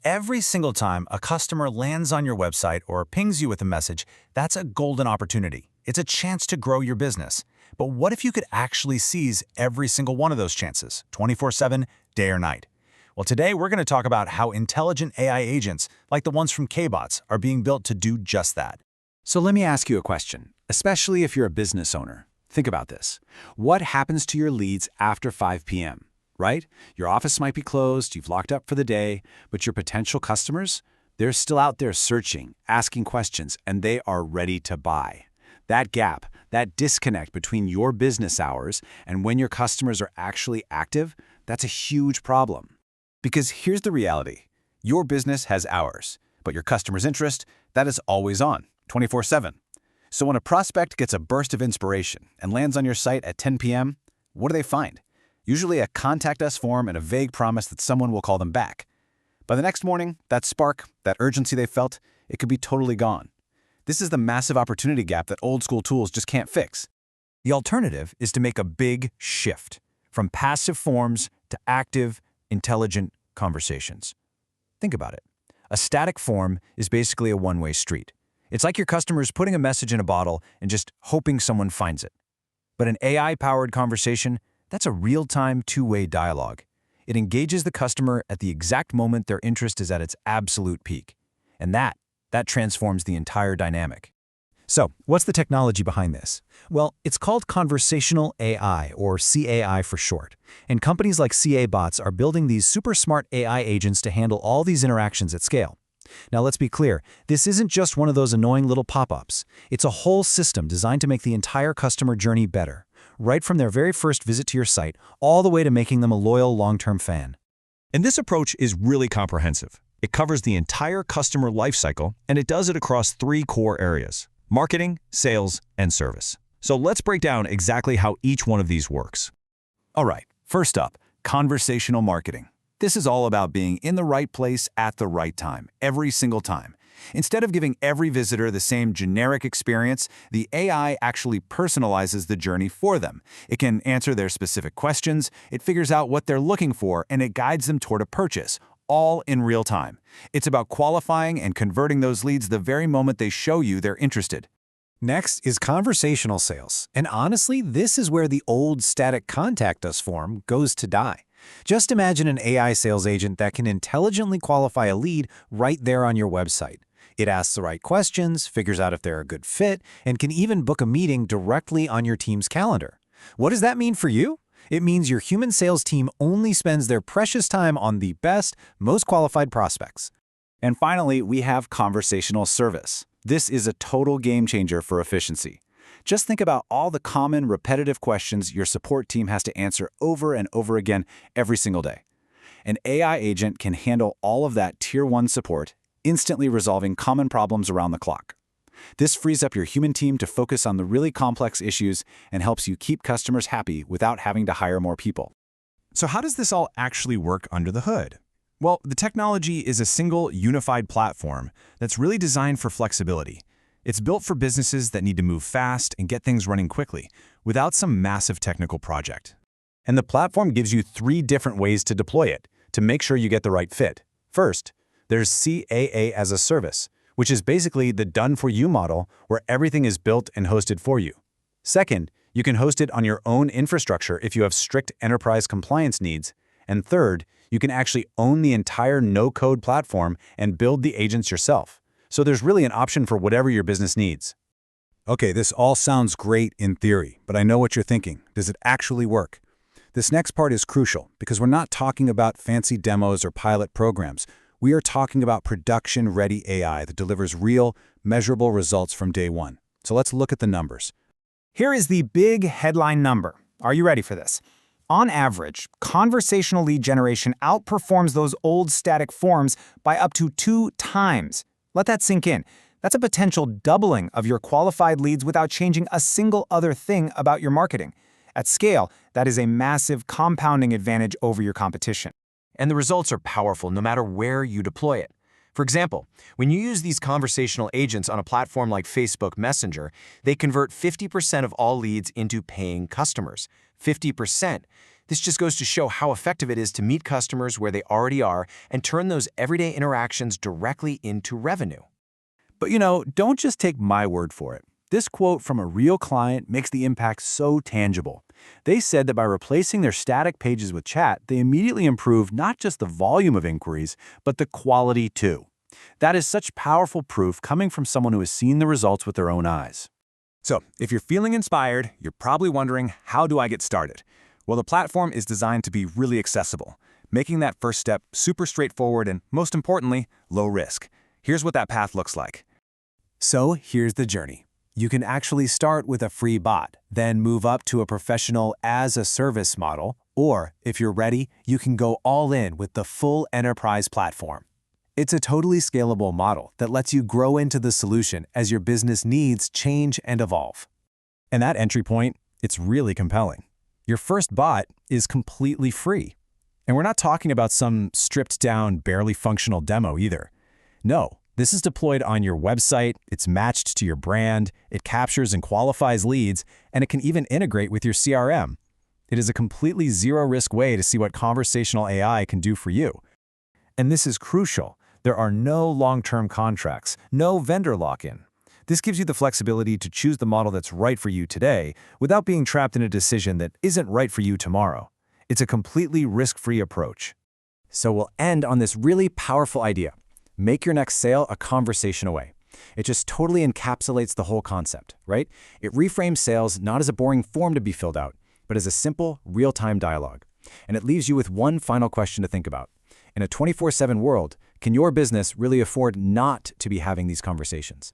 Every single time a customer lands on your website or pings you with a message, that's a golden opportunity. It's a chance to grow your business. But what if you could actually seize every single one of those chances, 24/7, day or night? Well, today we're going to talk about how intelligent AI agents, like the ones from CAIBots, are being built to do just that. So let me ask you a question, especially if you're a business owner. Think about this. What happens to your leads after 5 p.m., right? Your office might be closed, you've locked up for the day, but your potential customers, they're still out there searching, asking questions, and they are ready to buy. That gap, that disconnect between your business hours and when your customers are actually active, that's a huge problem. Because here's the reality. Your business has hours, but your customer's interest, that is always on, 24/7. So when a prospect gets a burst of inspiration and lands on your site at 10 p.m., what do they find? Usually a contact us form and a vague promise that someone will call them back. By the next morning, that spark, that urgency they felt, it could be totally gone. This is the massive opportunity gap that old school tools just can't fix. The alternative is to make a big shift from passive forms to active, intelligent conversations. Think about it. A static form is basically a one-way street. It's like your customer's putting a message in a bottle and just hoping someone finds it. But an AI-powered conversation, that's a real-time, two-way dialogue. It engages the customer at the exact moment their interest is at its absolute peak. And that transforms the entire dynamic. So, what's the technology behind this? Well, it's called Conversational AI, or CAI for short. And companies like CAIBots are building these super smart AI agents to handle all these interactions at scale. Now, let's be clear, this isn't just one of those annoying little pop-ups. It's a whole system designed to make the entire customer journey better, right from their very first visit to your site, all the way to making them a loyal long-term fan. And this approach is really comprehensive. It covers the entire customer lifecycle, and it does it across 3 core areas: marketing, sales, and service. So let's break down exactly how each one of these works. All right, first up, conversational marketing. This is all about being in the right place at the right time, every single time. Instead of giving every visitor the same generic experience, the AI actually personalizes the journey for them. It can answer their specific questions, it figures out what they're looking for, and it guides them toward a purchase, all in real time. It's about qualifying and converting those leads the very moment they show you they're interested. Next is conversational sales. And honestly, this is where the old static contact us form goes to die. Just imagine an AI sales agent that can intelligently qualify a lead right there on your website. It asks the right questions, figures out if they're a good fit, and can even book a meeting directly on your team's calendar. What does that mean for you? It means your human sales team only spends their precious time on the best, most qualified prospects. And finally, we have conversational service. This is a total game changer for efficiency. Just think about all the common, repetitive questions your support team has to answer over and over again every single day. An AI agent can handle all of that Tier 1 support, instantly resolving common problems around the clock. This frees up your human team to focus on the really complex issues and helps you keep customers happy without having to hire more people. So how does this all actually work under the hood? Well, the technology is a single, unified platform that's really designed for flexibility. It's built for businesses that need to move fast and get things running quickly, without some massive technical project. And the platform gives you 3 different ways to deploy it, to make sure you get the right fit. First, there's CAA as a service, which is basically the done-for-you model where everything is built and hosted for you. Second, you can host it on your own infrastructure if you have strict enterprise compliance needs. And third, you can actually own the entire no-code platform and build the agents yourself. So there's really an option for whatever your business needs. Okay, this all sounds great in theory, but I know what you're thinking. Does it actually work? This next part is crucial because we're not talking about fancy demos or pilot programs. We are talking about production-ready AI that delivers real, measurable results from day one. So let's look at the numbers. Here is the big headline number. Are you ready for this? On average, conversational lead generation outperforms those old static forms by up to 2 times. Let that sink in. That's a potential doubling of your qualified leads without changing a single other thing about your marketing. At scale, that is a massive compounding advantage over your competition. And the results are powerful no matter where you deploy it. For example, when you use these conversational agents on a platform like Facebook Messenger, they convert 50% of all leads into paying customers. 50%. This just goes to show how effective it is to meet customers where they already are and turn those everyday interactions directly into revenue. But don't just take my word for it. This quote from a real client makes the impact so tangible. They said that by replacing their static pages with chat, they immediately improved not just the volume of inquiries, but the quality too. That is such powerful proof coming from someone who has seen the results with their own eyes. So, if you're feeling inspired, you're probably wondering, how do I get started? Well, the platform is designed to be really accessible, making that first step super straightforward and, most importantly, low risk. Here's what that path looks like. So here's the journey. You can actually start with a free bot, then move up to a professional as-a-service model, or, if you're ready, you can go all in with the full enterprise platform. It's a totally scalable model that lets you grow into the solution as your business needs change and evolve. And that entry point, it's really compelling. Your first bot is completely free. And we're not talking about some stripped-down, barely functional demo either. No. This is deployed on your website, it's matched to your brand, it captures and qualifies leads, and it can even integrate with your CRM. It is a completely zero-risk way to see what conversational AI can do for you. And this is crucial. There are no long-term contracts, no vendor lock-in. This gives you the flexibility to choose the model that's right for you today without being trapped in a decision that isn't right for you tomorrow. It's a completely risk-free approach. So we'll end on this really powerful idea. Make your next sale a conversation away. It just totally encapsulates the whole concept, right? It reframes sales not as a boring form to be filled out, but as a simple, real-time dialogue. And it leaves you with one final question to think about. In a 24/7 world, can your business really afford not to be having these conversations?